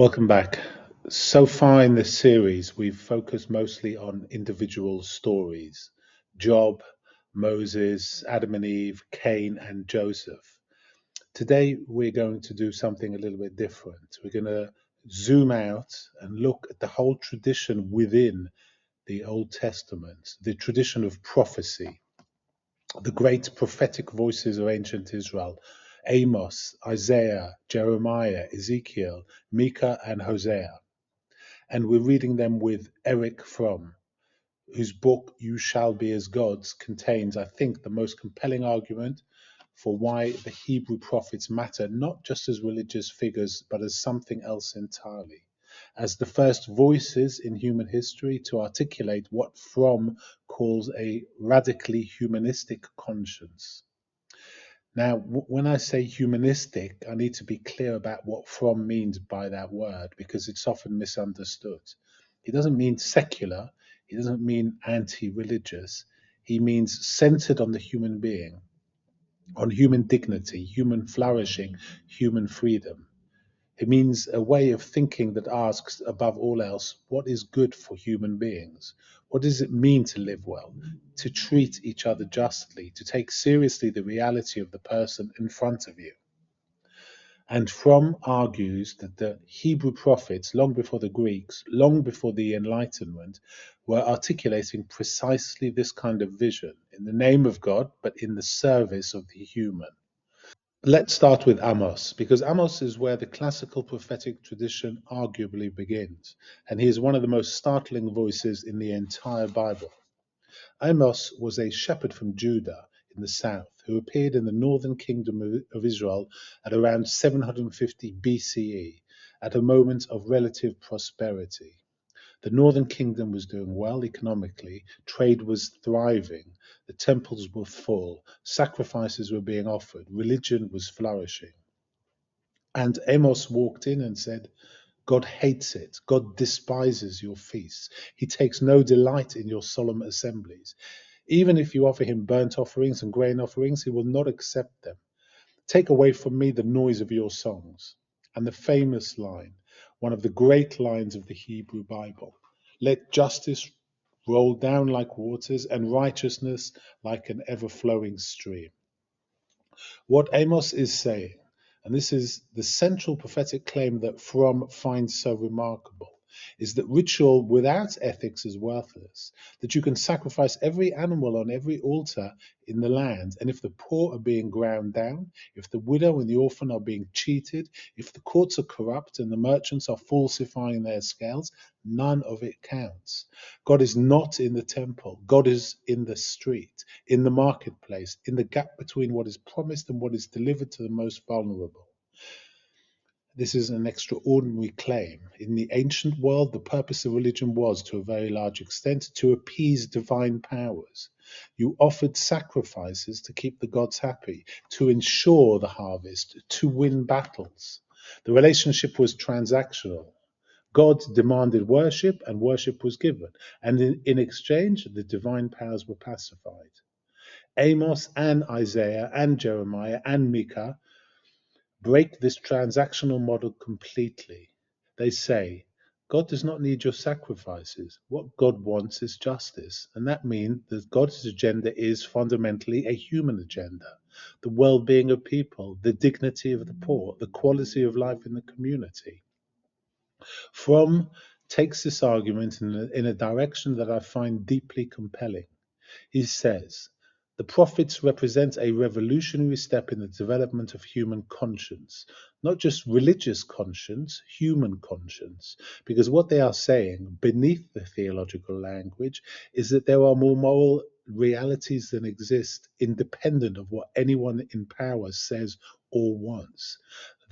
Welcome back. So far in this series, we've focused mostly on individual stories: Job, Moses, Adam and Eve, Cain, and Joseph. Today, we're going to do something a little bit different. We're going to zoom out and look at the whole tradition within the Old Testament, the tradition of prophecy, the great prophetic voices of ancient Israel: Amos, Isaiah, Jeremiah, Ezekiel, Micah, and Hosea. And we're reading them with Erich Fromm, whose book You Shall Be as Gods contains, I think, the most compelling argument for why the Hebrew prophets matter, not just as religious figures, but as something else entirely, as the first voices in human history to articulate what Fromm calls a radically humanistic conscience. Now, when I say humanistic, I need to be clear about what Fromm means by that word, because it's often misunderstood. He doesn't mean secular, he doesn't mean anti-religious. He means centered on the human being, on human dignity, human flourishing, human freedom. It means a way of thinking that asks, above all else, what is good for human beings? What does it mean to live well, to treat each other justly, to take seriously the reality of the person in front of you? And Fromm argues that the Hebrew prophets, long before the Greeks, long before the Enlightenment, were articulating precisely this kind of vision in the name of God, but in the service of the human. Let's start with Amos, because Amos is where the classical prophetic tradition arguably begins, and he is one of the most startling voices in the entire Bible. Amos was a shepherd from Judah in the south who appeared in the northern kingdom of Israel at around 750 BCE, at a moment of relative prosperity. The northern kingdom was doing well economically, trade was thriving, the temples were full, sacrifices were being offered, religion was flourishing. And Amos walked in and said, God hates it. God despises your feasts. He takes no delight in your solemn assemblies. Even if you offer him burnt offerings and grain offerings, he will not accept them. Take away from me the noise of your songs. And the famous line, one of the great lines of the Hebrew Bible: let justice roll down like waters and righteousness like an ever-flowing stream. What Amos is saying, and this is the central prophetic claim that Fromm finds so remarkable, is that ritual without ethics is worthless, that you can sacrifice every animal on every altar in the land, and if the poor are being ground down, if the widow and the orphan are being cheated, if the courts are corrupt and the merchants are falsifying their scales, none of it counts. God is not in the temple. God is in the street, in the marketplace, in the gap between what is promised and what is delivered to the most vulnerable. This is an extraordinary claim. In the ancient world, the purpose of religion was, to a very large extent, to appease divine powers. You offered sacrifices to keep the gods happy, to ensure the harvest, to win battles. The relationship was transactional. God demanded worship, and worship was given. And in exchange, the divine powers were pacified. Amos and Isaiah and Jeremiah and Micah break this transactional model completely. They say, God does not need your sacrifices. What God wants is justice. And that means that God's agenda is fundamentally a human agenda: the well-being of people, the dignity of the poor, the quality of life in the community. Fromm takes this argument in a direction that I find deeply compelling. He says, the prophets represent a revolutionary step in the development of human conscience, not just religious conscience, human conscience, because what they are saying beneath the theological language is that there are more moral realities than exist, independent of what anyone in power says or wants,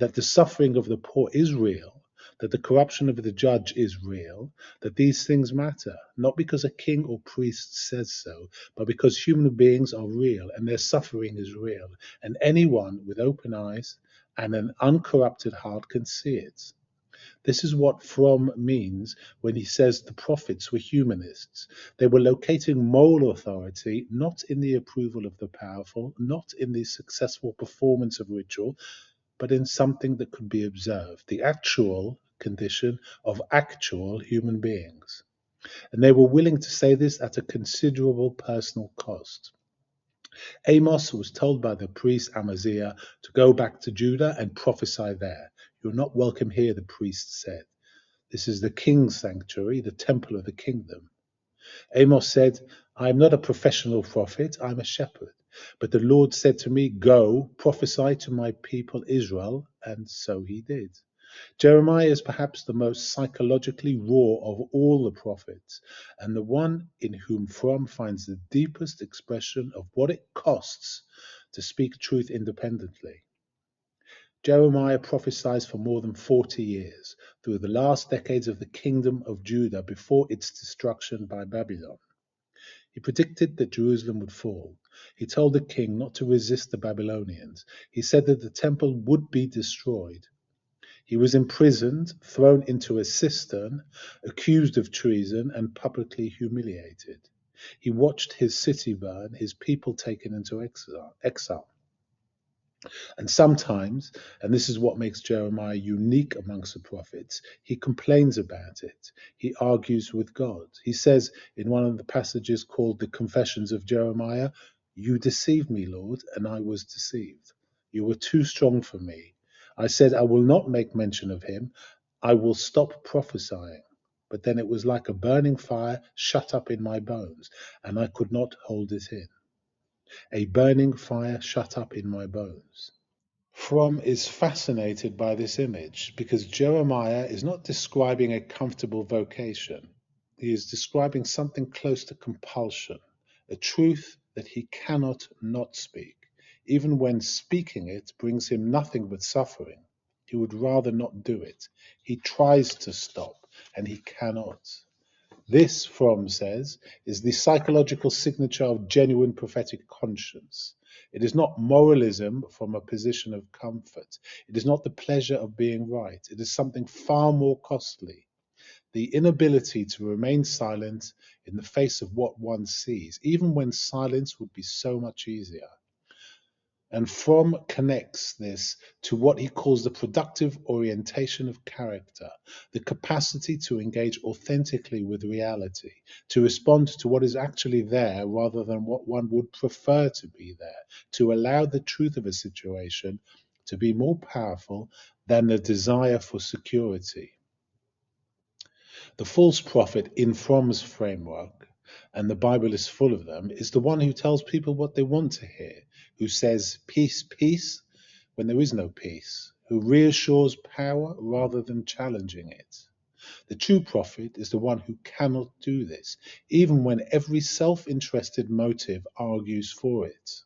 that the suffering of the poor is real, that the corruption of the judge is real, that these things matter, not because a king or priest says so, but because human beings are real and their suffering is real, and anyone with open eyes and an uncorrupted heart can see it. This is what Fromm means when he says the prophets were humanists. They were locating moral authority not in the approval of the powerful, not in the successful performance of ritual, but in something that could be observed, the actual condition of actual human beings. And they were willing to say this at a considerable personal cost. Amos was told by the priest Amaziah to go back to Judah and prophesy there. You're not welcome here, the priest said. This is the king's sanctuary, the temple of the kingdom. Amos said, I am not a professional prophet, I'm a shepherd. But the Lord said to me, go, prophesy to my people Israel, and so he did. Jeremiah is perhaps the most psychologically raw of all the prophets, and the one in whom Fromm finds the deepest expression of what it costs to speak truth independently. Jeremiah prophesies for more than 40 years, through the last decades of the kingdom of Judah before its destruction by Babylon. He predicted that Jerusalem would fall. He told the king not to resist the Babylonians. He said that the temple would be destroyed. He was imprisoned, thrown into a cistern, accused of treason, and publicly humiliated. He watched his city burn, his people taken into exile. And sometimes, and this is what makes Jeremiah unique amongst the prophets, he complains about it. He argues with God. He says in one of the passages called the Confessions of Jeremiah, you deceived me, Lord, and I was deceived. You were too strong for me. I said, I will not make mention of him. I will stop prophesying. But then it was like a burning fire shut up in my bones, and I could not hold it in. A burning fire shut up in my bones. Fromm is fascinated by this image because Jeremiah is not describing a comfortable vocation. He is describing something close to compulsion, a truth that he cannot not speak. Even when speaking it brings him nothing but suffering, he would rather not do it. He tries to stop, and he cannot. This, Fromm says, is the psychological signature of genuine prophetic conscience. It is not moralism from a position of comfort. It is not the pleasure of being right. It is something far more costly. The inability to remain silent in the face of what one sees, even when silence would be so much easier. And Fromm connects this to what he calls the productive orientation of character, the capacity to engage authentically with reality, to respond to what is actually there rather than what one would prefer to be there, to allow the truth of a situation to be more powerful than the desire for security. The false prophet in Fromm's framework, and the Bible is full of them, is the one who tells people what they want to hear, who says peace, peace, when there is no peace, who reassures power rather than challenging it. The true prophet is the one who cannot do this, even when every self-interested motive argues for it.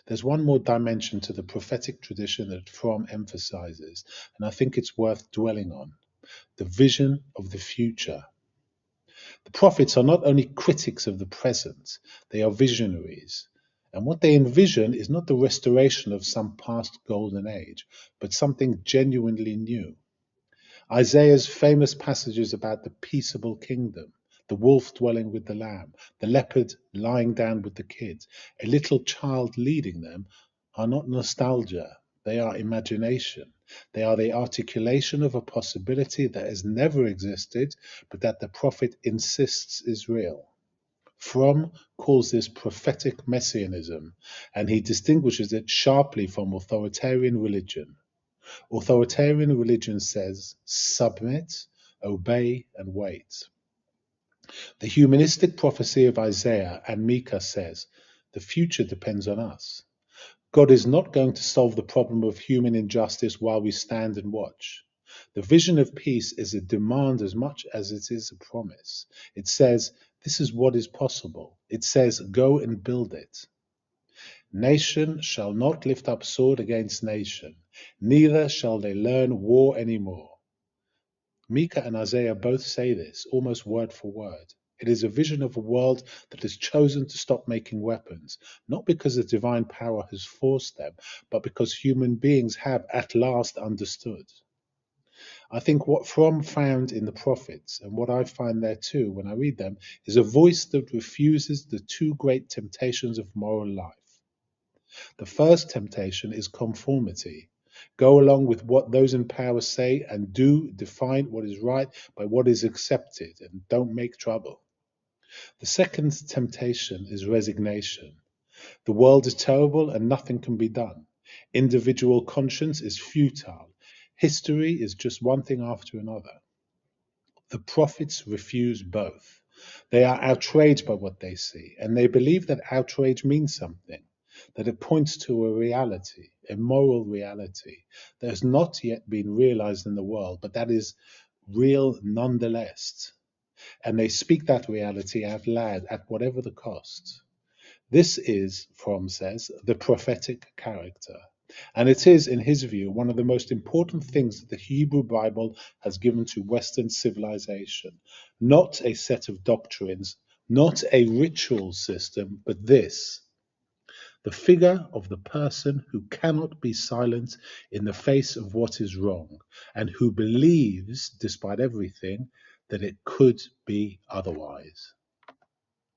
There's one more dimension to the prophetic tradition that Fromm emphasizes, and I think it's worth dwelling on: the vision of the future. The prophets are not only critics of the present, they are visionaries. And what they envision is not the restoration of some past golden age, but something genuinely new. Isaiah's famous passages about the peaceable kingdom, the wolf dwelling with the lamb, the leopard lying down with the kids, a little child leading them, are not nostalgia, they are imagination. They are the articulation of a possibility that has never existed, but that the prophet insists is real. Fromm calls this prophetic messianism, and he distinguishes it sharply from authoritarian religion. Authoritarian religion says, submit, obey, and wait. The humanistic prophecy of Isaiah and Micah says, the future depends on us. God is not going to solve the problem of human injustice while we stand and watch. The vision of peace is a demand as much as it is a promise. It says, this is what is possible. It says, go and build it. Nation shall not lift up sword against nation, neither shall they learn war anymore. Micah and Isaiah both say this, almost word for word. It is a vision of a world that has chosen to stop making weapons, not because the divine power has forced them, but because human beings have at last understood. I think what Fromm found in the prophets, and what I find there too when I read them, is a voice that refuses the two great temptations of moral life. The first temptation is conformity. Go along with what those in power say and do define what is right by what is accepted and don't make trouble. The second temptation is resignation. The world is terrible and nothing can be done. Individual conscience is futile. History is just one thing after another. The prophets refuse both. They are outraged by what they see, and they believe that outrage means something, that it points to a reality, a moral reality that has not yet been realized in the world, but that is real nonetheless. And they speak that reality out loud at whatever the cost. This is, Fromm says, the prophetic character. And it is, in his view, one of the most important things that the Hebrew Bible has given to Western civilization. Not a set of doctrines, not a ritual system, but this, the figure of the person who cannot be silent in the face of what is wrong, and who believes, despite everything, that it could be otherwise.